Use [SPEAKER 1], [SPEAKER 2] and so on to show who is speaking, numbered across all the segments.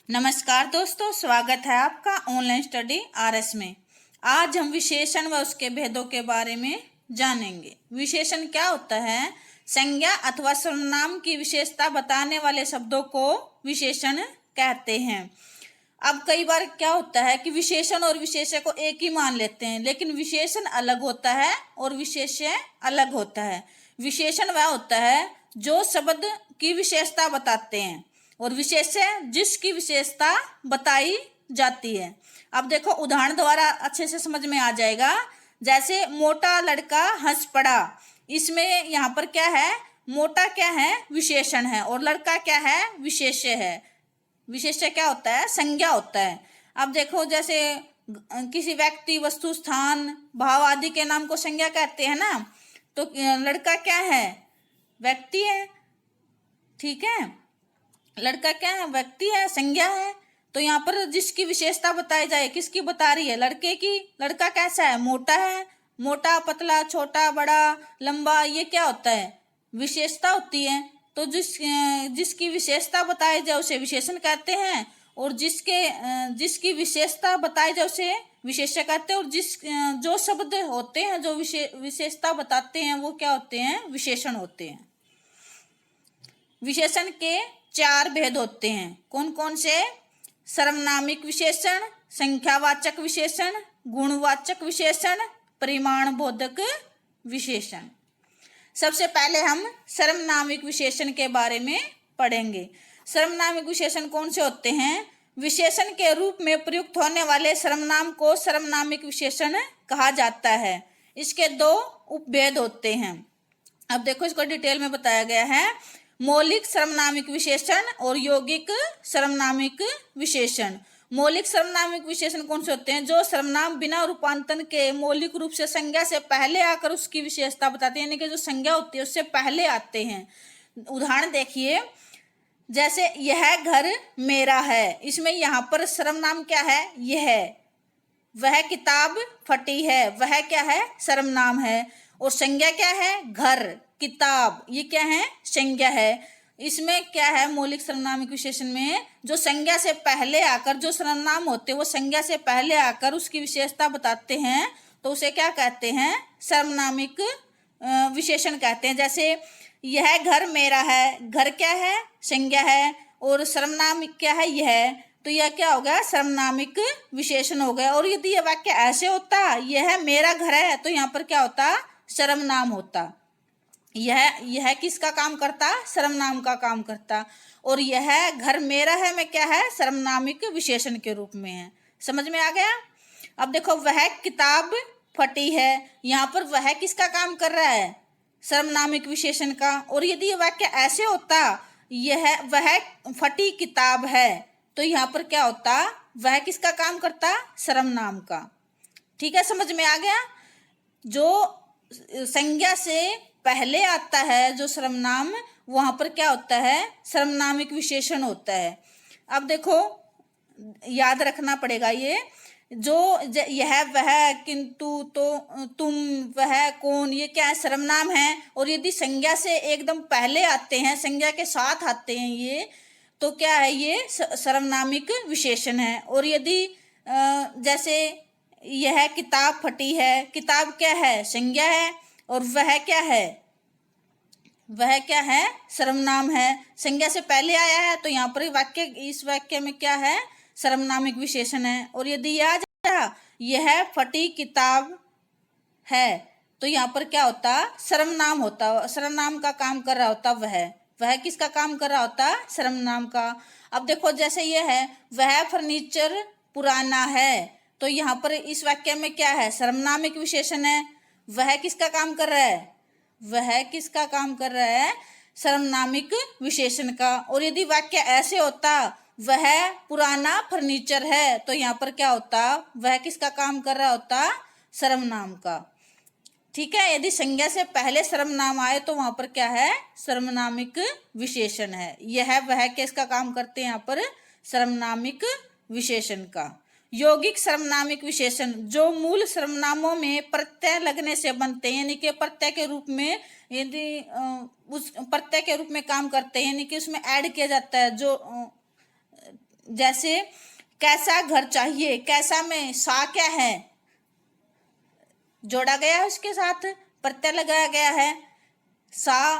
[SPEAKER 1] नमस्कार दोस्तों, स्वागत है आपका ऑनलाइन स्टडी आरएस में। आज हम विशेषण व उसके भेदों के बारे में जानेंगे। विशेषण क्या होता है? संज्ञा अथवा सर्वनाम की विशेषता बताने वाले शब्दों को विशेषण कहते हैं। अब कई बार क्या होता है कि विशेषण और विशेष्य को एक ही मान लेते हैं, लेकिन विशेषण अलग होता है और विशेष्य अलग होता है। विशेषण वह होता है जो शब्द की विशेषता बताते हैं और विशेष्य जिसकी विशेषता बताई जाती है। अब देखो, उदाहरण द्वारा अच्छे से समझ में आ जाएगा। जैसे मोटा लड़का हंस पड़ा, इसमें यहाँ पर क्या है? मोटा क्या है? विशेषण है, और लड़का क्या है? विशेष्य है। विशेष्य क्या होता है? संज्ञा होता है। अब देखो, जैसे किसी व्यक्ति, वस्तु, स्थान, भाव आदि के नाम को संज्ञा कहते हैं ना, तो लड़का क्या है? व्यक्ति है। ठीक है, लड़का क्या है? व्यक्ति है, संज्ञा है। तो यहाँ पर जिसकी विशेषता बताई जाए, किसकी बता रही है? लड़के की। लड़का कैसा है? मोटा है। मोटा, पतला, छोटा, बड़ा, लंबा, ये क्या होता है? विशेषता होती है। तो जिसकी विशेषता बताई जाए उसे विशेषण कहते हैं, और जिसकी विशेषता बताई जाए उसे विशेष्य कहते हैं। और जो शब्द होते हैं जो विशेषता बताते हैं वो क्या होते हैं? विशेषण होते हैं। विशेषण के 4 भेद होते हैं। कौन कौन से? सर्वनामिक विशेषण, संख्यावाचक विशेषण, गुणवाचक विशेषण, परिमाण बोधक विशेषण। सबसे पहले हम सर्वनामिक विशेषण के बारे में पढ़ेंगे। सर्वनामिक विशेषण कौन से होते हैं? विशेषण के रूप में प्रयुक्त होने वाले सर्वनाम को सर्वनामिक विशेषण कहा जाता है। इसके 2 उपभेद होते हैं। अब देखो, इसको डिटेल में बताया गया है। मौलिक सर्वनामिक विशेषण और यौगिक सर्वनामिक विशेषण। मौलिक सर्वनामिक विशेषण कौन से होते हैं? जो सर्वनाम बिना रूपांतरण के मौलिक रूप से संज्ञा से पहले आकर उसकी विशेषता बताते हैं, यानी कि जो संज्ञा होती है उससे पहले आते हैं। उदाहरण देखिए, जैसे यह घर मेरा है, इसमें यहाँ पर सर्वनाम क्या है? यह। वह किताब फटी है, वह क्या है? सर्वनाम है। और संज्ञा क्या है? घर, किताब, ये क्या है? संज्ञा है। इसमें क्या है? मौलिक सर्वनामिक विशेषण में जो संज्ञा से पहले आकर, जो सर्वनाम होते हैं वो संज्ञा से पहले आकर उसकी विशेषता बताते हैं, तो उसे क्या कहते हैं? सर्वनामिक विशेषण कहते हैं। जैसे यह घर मेरा है, घर क्या है? संज्ञा है, और सर्वनाम क्या है? यह। तो यह क्या हो गया? सर्वनामिक विशेषण हो गया। और यदि यह वाक्य ऐसे होता, यह मेरा घर है, तो यहाँ पर क्या होता? सर्वनाम होता। यह किसका काम करता? सर्वनाम का काम करता। और यह घर मेरा है में क्या है? सर्वनामिक विशेषण के रूप में है। समझ में आ गया? अब देखो, वह किताब फटी है, यहाँ पर वह किसका काम कर रहा है? सर्वनामिक विशेषण का। और यदि यह वाक्य ऐसे होता, वह फटी किताब है, तो यहाँ पर क्या होता? वह किसका काम करता? सर्वनाम का। ठीक है, समझ में आ गया? जो संज्ञा से पहले आता है जो सर्वनाम, वहां पर क्या होता है? सर्वनामिक विशेषण होता है। अब देखो, याद रखना पड़ेगा ये जो यह, वह, किंतु, तो, तुम, वह, कौन, ये क्या है? सर्वनाम है। और यदि संज्ञा से एकदम पहले आते हैं, संज्ञा के साथ आते हैं ये, तो क्या है? ये सर्वनामिक विशेषण है। और यदि जैसे यह किताब फटी है, किताब क्या है? संज्ञा है, और वह क्या है? वह क्या है? सर्वनाम है। संज्ञा से पहले आया है, तो यहाँ पर इस वाक्य में क्या है? सर्वनामिक विशेषण है। और यदि यह फटी किताब है, तो यहाँ पर क्या होता? सर्वनाम होता। सर्वनाम का काम कर रहा होता वह किसका काम कर रहा होता? सर्वनाम का। अब देखो, जैसे यह है, वह फर्नीचर पुराना है, तो यहाँ पर इस वाक्य में क्या है? सर्वनामिक विशेषण है। वह किसका काम कर रहा है? वह किसका काम कर रहा है? सर्वनामिक विशेषण का। और यदि वाक्य ऐसे होता, वह पुराना फर्नीचर है, तो यहाँ पर क्या होता? वह किसका काम कर रहा होता? सर्वनाम का। ठीक है, यदि संज्ञा से पहले सर्वनाम आए तो वहां पर क्या है? सर्वनामिक विशेषण है। यह, वह किसका काम करते हैं? यहाँ पर सर्वनामिक विशेषण का। यौगिक सर्वनामिक विशेषण जो मूल सर्वनामों में प्रत्यय लगने से बनते हैं, यानी कि प्रत्यय के रूप में, यदि उस प्रत्यय के रूप में काम करते हैं, यानी कि उसमें ऐड किया जाता है, जो जैसे कैसा घर चाहिए, कैसा में सा क्या है, जोड़ा गया है, उसके साथ प्रत्यय लगाया गया है। सा,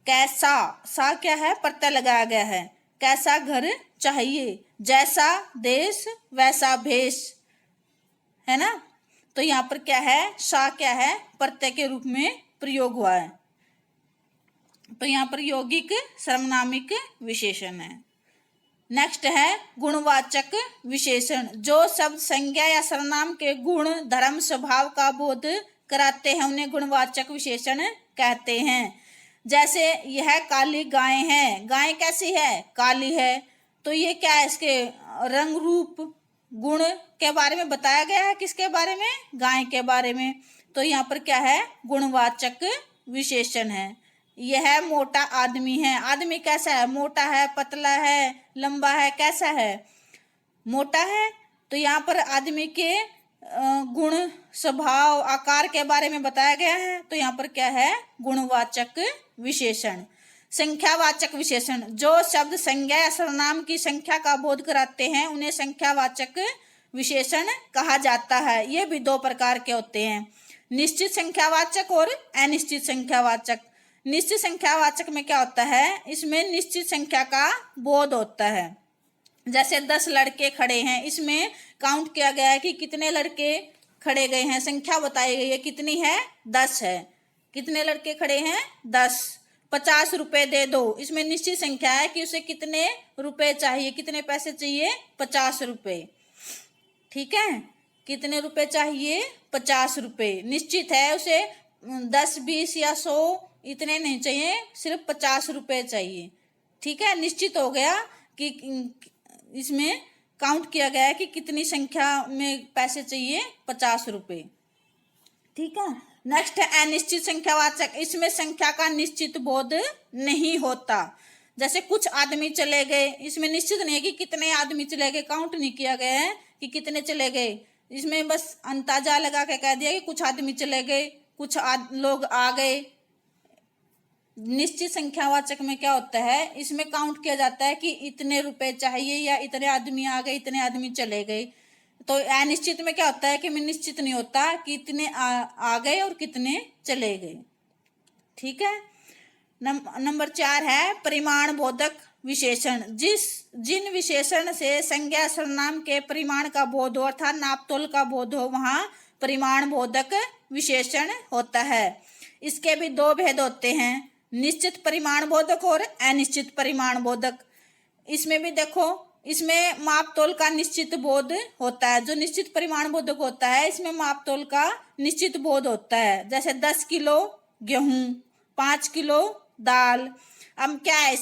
[SPEAKER 1] कैसा, सा क्या है, प्रत्यय लगाया गया है। कैसा घर चाहिए, जैसा देश वैसा भेष, है ना। तो यहाँ पर क्या है, सा क्या है, प्रत्यय के रूप में प्रयोग हुआ है। तो यहाँ पर यौगिक सर्वनामिक विशेषण है। नेक्स्ट है गुणवाचक विशेषण, जो शब्द संज्ञा या सर्वनाम के गुण, धर्म, स्वभाव का बोध कराते हैं उन्हें गुणवाचक विशेषण कहते हैं। जैसे यह काली गाय है, गाय कैसी है, काली है। तो ये क्या है, इसके रंग रूप गुण के बारे में बताया गया है। किसके बारे में, गाय के बारे में। तो यहाँ पर क्या है, गुणवाचक विशेषण है। यह मोटा आदमी है, आदमी कैसा है, मोटा है, पतला है, लंबा है, कैसा है, मोटा है। तो यहाँ पर आदमी के गुण, स्वभाव, आकार के बारे में बताया गया है। तो यहाँ पर क्या है, गुणवाचक विशेषण। संख्यावाचक विशेषण, जो शब्द संज्ञा या सर्वनाम की संख्या का बोध कराते हैं उन्हें संख्यावाचक विशेषण कहा जाता है। ये भी दो प्रकार के होते हैं, निश्चित संख्यावाचक और अनिश्चित संख्यावाचक। निश्चित संख्यावाचक में क्या होता है, इसमें निश्चित संख्या का बोध होता है। जैसे 10 लड़के खड़े हैं, इसमें काउंट किया गया है कि कितने लड़के खड़े गए हैं, संख्या बताई गई है, कितनी है, 10 है। कितने लड़के खड़े हैं, 10। 50 रुपए दे दो, इसमें निश्चित संख्या है कि उसे कितने रुपए चाहिए, कितने पैसे चाहिए, 50 रुपए। ठीक है, कितने रुपए चाहिए, 50 रुपए। निश्चित है, उसे 10, 20 या 100 इतने नहीं चाहिए, सिर्फ 50 रुपए चाहिए। ठीक है, निश्चित हो गया कि इसमें काउंट किया गया है कि कितनी संख्या में पैसे चाहिए, 50 रुपए। ठीक है, नेक्स्ट है अनिश्चित संख्यावाचक, इसमें संख्या का निश्चित बोध नहीं होता। जैसे कुछ आदमी चले गए, इसमें निश्चित नहीं है कि कितने आदमी चले गए, काउंट नहीं किया गया है कि कितने चले गए। इसमें बस अंदाजा लगा के कह दिया कि कुछ आदमी चले गए, कुछ लोग आ गए। निश्चित संख्यावाचक में क्या होता है, इसमें काउंट किया जाता है कि इतने रुपए चाहिए या इतने आदमी आ गए, इतने आदमी चले गए। तो अनिश्चित में क्या होता है कि निश्चित नहीं होता कि इतने आ गए और कितने चले गए। ठीक है, नंबर 4 है परिमाण बोधक विशेषण, जिन विशेषण से संज्ञा सर्वनाम के परिमाण का बोध हो अर्थात नापतोल का बोध हो वहां परिमाण बोधक विशेषण होता है। इसके भी दो भेद होते हैं, निश्चित परिमाण बोधक और अनिश्चित परिमाण बोधक। इसमें भी देखो, इसमें मापतोल का निश्चित बोध होता है। जो निश्चित परिमाण बोधक होता है इसमें मापतोल का निश्चित बोध होता है। जैसे 10 किलो गेहूं, 5 किलो दाल। अब क्या है,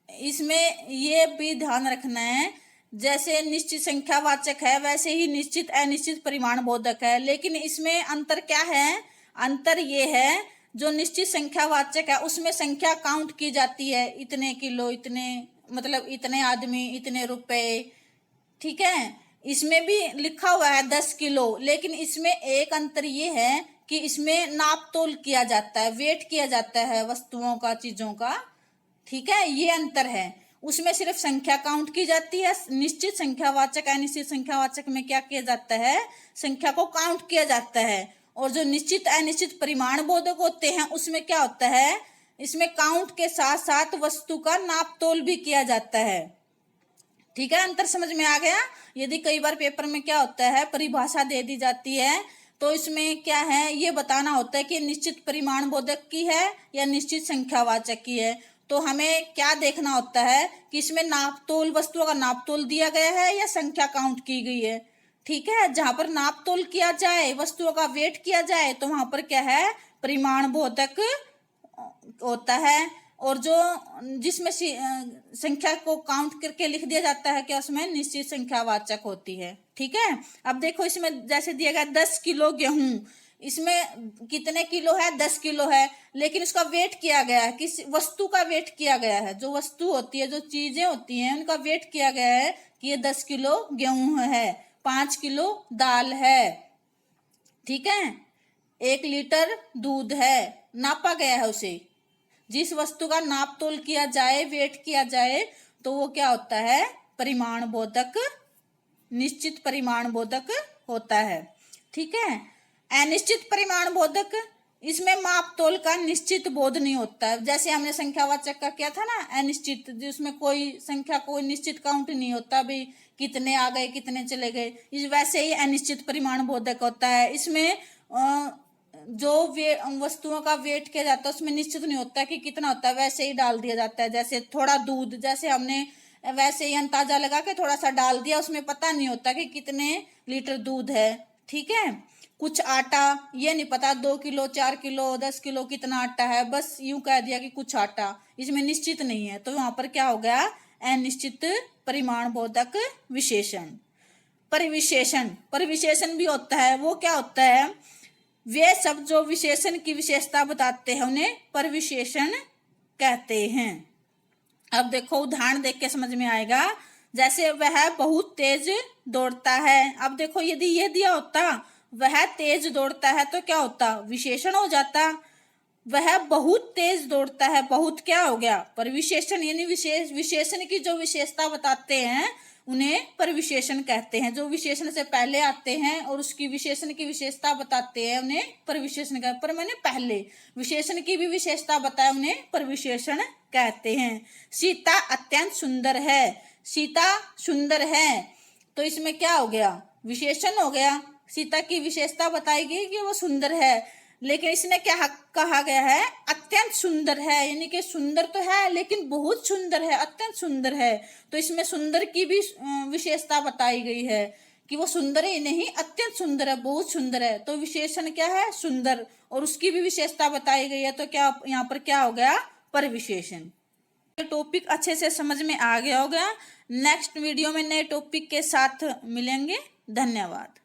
[SPEAKER 1] इसमें ये भी ध्यान रखना है, जैसे निश्चित संख्यावाचक है वैसे ही निश्चित अनिश्चित परिमाण बोधक है। लेकिन इसमें अंतर क्या है, अंतर ये है जो निश्चित संख्यावाचक है उसमें संख्या काउंट की जाती है, इतने किलो, इतने मतलब इतने आदमी, इतने रुपए। ठीक है, इसमें भी लिखा हुआ है 10 किलो, लेकिन इसमें एक अंतर ये है कि इसमें नापतोल किया जाता है, वेट किया जाता है वस्तुओं का, चीजों का। ठीक है, ये अंतर है। उसमें सिर्फ संख्या काउंट की जाती है। निश्चित संख्यावाचक अनिश्चित संख्यावाचक में क्या किया जाता है, संख्या को काउंट किया जाता है। और जो निश्चित अनिश्चित परिमाण बोधक होते हैं उसमें क्या होता है, इसमें काउंट के साथ साथ वस्तु का नापतोल भी किया जाता है। ठीक है, अंतर समझ में आ गया। यदि कई बार पेपर में क्या होता है, परिभाषा दे दी जाती है तो इसमें क्या है, ये बताना होता है कि निश्चित परिमाण बोधक की है या निश्चित संख्यावाचक की है। तो हमें क्या देखना होता है कि इसमें नापतोल, वस्तुओं का नापतोल दिया गया है या संख्या काउंट की गई है। ठीक है, जहां पर नापतोल किया जाए, वस्तुओं का वेट किया जाए, तो वहां पर क्या है, परिमाण बोधक होता है। और जो जिसमें संख्या को काउंट करके लिख दिया जाता है क्या, उसमें निश्चित संख्यावाचक होती है। ठीक है, अब देखो इसमें जैसे दिया गया 10 किलो गेहूं, इसमें कितने किलो है, 10 किलो है, लेकिन उसका वेट किया गया है, किस वस्तु का वेट किया गया है। जो वस्तु होती है, जो चीजें होती हैं, उनका वेट किया गया है कि ये 10 किलो गेहूं है, 5 किलो दाल है। ठीक है, 1 लीटर दूध है, नापा गया है उसे। जिस वस्तु का नापतोल किया जाए, वेट किया जाए, तो वो क्या होता है, परिमाण बोधक, निश्चित परिमाण बोधक होता है। ठीक है। अनिश्चित परिमाण बोधक, इसमें माप तोल का निश्चित बोध नहीं होता है। जैसे हमने संख्यावाचक का किया था ना, अनिश्चित, जिसमें कोई संख्या कोई निश्चित काउंट नहीं होता, भाई कितने आ गए कितने चले गए, इस वैसे ही अनिश्चित परिमाण बोधक होता है। इसमें जो वस्तुओं का वेट किया जाता है उसमें निश्चित नहीं होता कि कितना होता है, वैसे ही डाल दिया जाता है। जैसे थोड़ा दूध, जैसे हमने वैसे ही अंदाजा लगा के थोड़ा सा डाल दिया, उसमें पता नहीं होता कि कितने लीटर दूध है। ठीक है। कुछ आटा, ये नहीं पता 2 किलो 4 किलो 10 किलो कितना आटा है, बस यूं कह दिया कि कुछ आटा, इसमें निश्चित नहीं है, तो वहां पर क्या हो गया, अनिश्चित परिमाण बोधक विशेषण। परिविशेषण, परिविशेषण भी होता है। वो क्या होता है, वे सब जो विशेषण की विशेषता बताते हैं उन्हें परिविशेषण कहते हैं। अब देखो उदाहरण देख के समझ में आएगा। जैसे वह बहुत तेज दौड़ता है। अब देखो यदि ये दिया होता वह तेज दौड़ता है तो क्या होता, विशेषण हो जाता। वह बहुत तेज दौड़ता है, बहुत क्या हो गया, परिविशेषण, यानी विशेषण की जो विशेषता बताते हैं उन्हें परिविशेषण कहते हैं। जो विशेषण से पहले आते हैं और उसकी विशेषण की विशेषता बताते हैं उन्हें परिविशेषण कहते हैं। पर मैंने पहले विशेषण की भी विशेषता बताया, उन्हें परिविशेषण कहते हैं। सीता अत्यंत सुंदर है। सीता सुंदर है तो इसमें क्या हो गया, विशेषण हो गया। सीता की विशेषता बताई गई कि वो सुंदर है, लेकिन इसने क्या कहा गया है, अत्यंत सुंदर है, यानी कि सुंदर तो है लेकिन बहुत सुंदर है, अत्यंत सुंदर है। तो इसमें सुंदर की भी विशेषता बताई गई है कि वो सुंदर ही नहीं, अत्यंत सुंदर है, बहुत सुंदर है। तो विशेषण क्या है, सुंदर, और उसकी भी विशेषता बताई गई है। तो क्या यहाँ पर क्या हो गया, परिविशेषण। टॉपिक अच्छे से समझ में आ गया होगा। नेक्स्ट वीडियो में नए टॉपिक के साथ मिलेंगे। धन्यवाद।